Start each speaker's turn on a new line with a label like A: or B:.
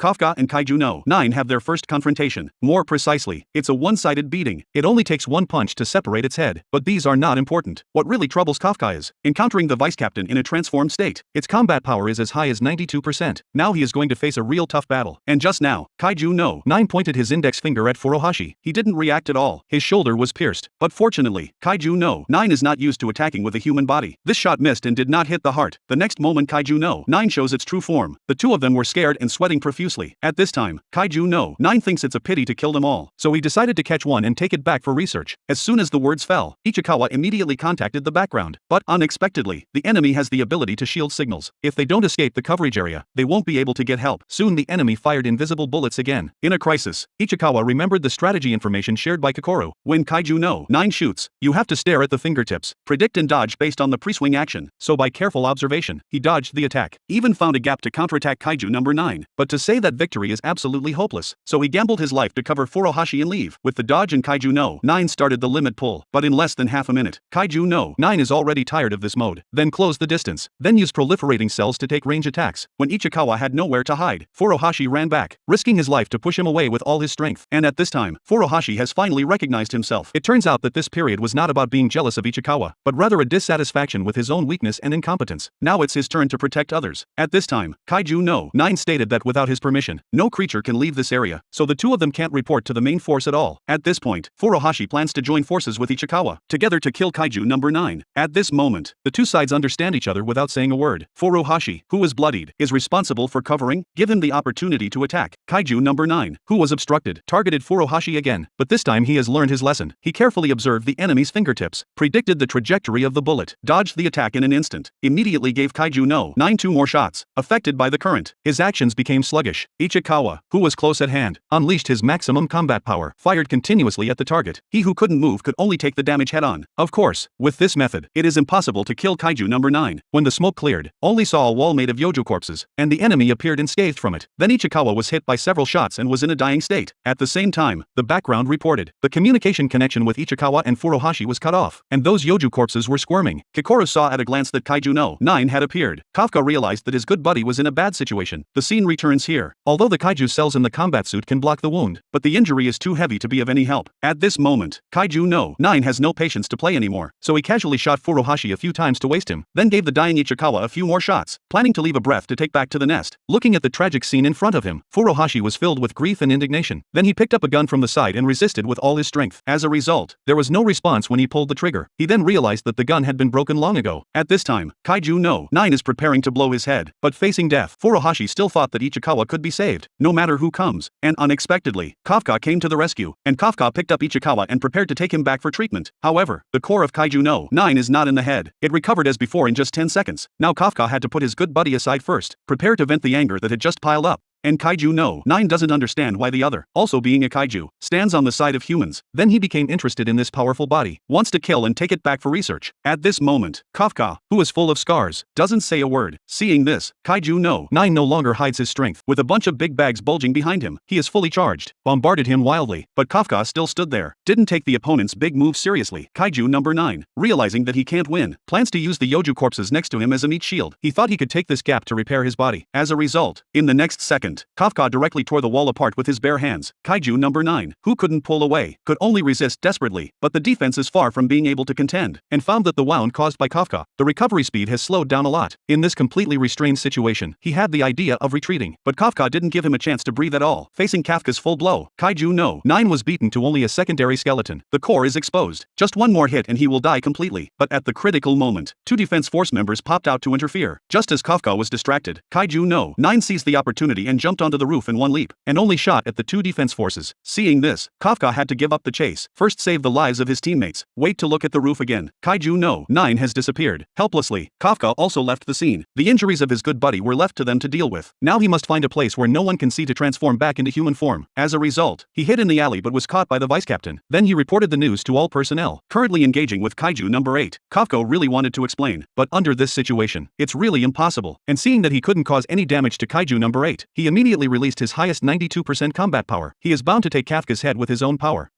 A: Kafka and Kaiju No.9 have their first confrontation. More precisely, it's a one-sided beating. It only takes one punch to separate its head. But these are not important. What really troubles Kafka is encountering the vice captain in a transformed state. Its combat power is as high as 92%. Now he is going to face a real tough battle. And just now, Kaiju No.9 pointed his index finger at Furuhashi. He didn't react at all. His shoulder was pierced. But fortunately, Kaiju No.9 is not used to attacking with a human body. This shot missed and did not hit the heart. The next moment Kaiju No.9 shows its true form. The two of them were scared and sweating profusely. At this time, Kaiju No.9 thinks it's a pity to kill them all, so he decided to catch one and take it back for research. As soon as the words fell, Ichikawa immediately contacted the background. But unexpectedly, the enemy has the ability to shield signals. If they don't escape the coverage area, they won't be able to get help. Soon the enemy fired invisible bullets again. In a crisis, Ichikawa remembered the strategy information shared by Kokoro. When Kaiju No.9 shoots, you have to stare at the fingertips, predict and dodge based on the pre-swing action. So by careful observation, he dodged the attack, even found a gap to counterattack Kaiju No.9. But to say that victory is absolutely hopeless, so he gambled his life to cover Furuhashi and leave. With the dodge and Kaiju No.9 started the limit pull, but in less than half a minute, Kaiju No.9 is already tired of this mode. Then close the distance, then use proliferating cells to take range attacks. When Ichikawa had nowhere to hide, Furuhashi ran back, risking his life to push him away with all his strength. And at this time, Furuhashi has finally recognized himself. It turns out that this period was not about being jealous of Ichikawa, but rather a dissatisfaction with his own weakness and incompetence. Now it's his turn to protect others. At this time, Kaiju No.9 stated that without his permission, no creature can leave this area, so the two of them can't report to the main force at all. At this point, Furuhashi plans to join forces with Ichikawa, together to kill Kaiju No.9. At this moment, the two sides understand each other without saying a word. Furuhashi, who was bloodied, is responsible for covering. Give him the opportunity to attack. Kaiju No.9, who was obstructed, targeted Furuhashi again, but this time he has learned his lesson. He carefully observed the enemy's fingertips, predicted the trajectory of the bullet, dodged the attack in an instant, immediately gave Kaiju No.9 two more shots. Affected by the current, his actions became sluggish. Ichikawa, who was close at hand, unleashed his maximum combat power, fired continuously at the target. He who couldn't move could only take the damage head-on. Of course, with this method, it is impossible to kill Kaiju No.9. When the smoke cleared, only saw a wall made of yojo corpses, and the enemy appeared unscathed from it. Then Ichikawa was hit by several shots and was in a dying state. At the same time, the background reported the communication connection with Ichikawa and Furuhashi was cut off, and those yojo corpses were squirming. Kokoro saw at a glance that Kaiju No.9 had appeared. Kafka realized that his good buddy was in a bad situation. The scene returns here. Although the kaiju cells in the combat suit can block the wound, but the injury is too heavy to be of any help. At this moment, Kaiju No.9 has no patience to play anymore, so he casually shot Furuhashi a few times to waste him, then gave the dying Ichikawa a few more shots, planning to leave a breath to take back to the nest. Looking at the tragic scene in front of him, Furuhashi was filled with grief and indignation. Then he picked up a gun from the side and resisted with all his strength. As a result, there was no response when he pulled the trigger. He then realized that the gun had been broken long ago. At this time, Kaiju No.9 is preparing to blow his head, but facing death, Furuhashi still thought that Ichikawa could be saved, no matter who comes. And unexpectedly, Kafka came to the rescue, and Kafka picked up Ichikawa and prepared to take him back for treatment. However, the core of Kaiju No.9 is not in the head. It recovered as before in just 10 seconds. Now Kafka had to put his good buddy aside first, prepare to vent the anger that had just piled up. And Kaiju No.9 doesn't understand why the other, also being a kaiju, stands on the side of humans. Then he became interested in this powerful body, wants to kill and take it back for research. At this moment, Kafka, who is full of scars, doesn't say a word. Seeing this, Kaiju No.9 no longer hides his strength. With a bunch of big bags bulging behind him, he is fully charged, bombarded him wildly, but Kafka still stood there, didn't take the opponent's big move seriously. Kaiju No.9, realizing that he can't win, plans to use the yojo corpses next to him as a meat shield. He thought he could take this gap to repair his body. As a result, in the next second, Kafka directly tore the wall apart with his bare hands. Kaiju No.9, who couldn't pull away, could only resist desperately, but the defense is far from being able to contend, and found that the wound caused by Kafka, the recovery speed has slowed down a lot. In this completely restrained situation, he had the idea of retreating, but Kafka didn't give him a chance to breathe at all. Facing Kafka's full blow, Kaiju No.9 was beaten to only a secondary skeleton. The core is exposed. Just one more hit and he will die completely. But at the critical moment, two defense force members popped out to interfere. Just as Kafka was distracted, Kaiju No.9 seized the opportunity and jumped onto the roof in one leap, and only shot at the two defense forces. Seeing this, Kafka had to give up the chase. First save the lives of his teammates, wait to look at the roof again. Kaiju No.9 has disappeared. Helplessly, Kafka also left the scene. The injuries of his good buddy were left to them to deal with. Now he must find a place where no one can see to transform back into human form. As a result, he hid in the alley but was caught by the vice captain. Then he reported the news to all personnel, currently engaging with Kaiju No.8. Kafka really wanted to explain, but under this situation, it's really impossible. And seeing that he couldn't cause any damage to Kaiju No.8, he immediately released his highest 92% combat power. He is bound to take Kafka's head with his own power.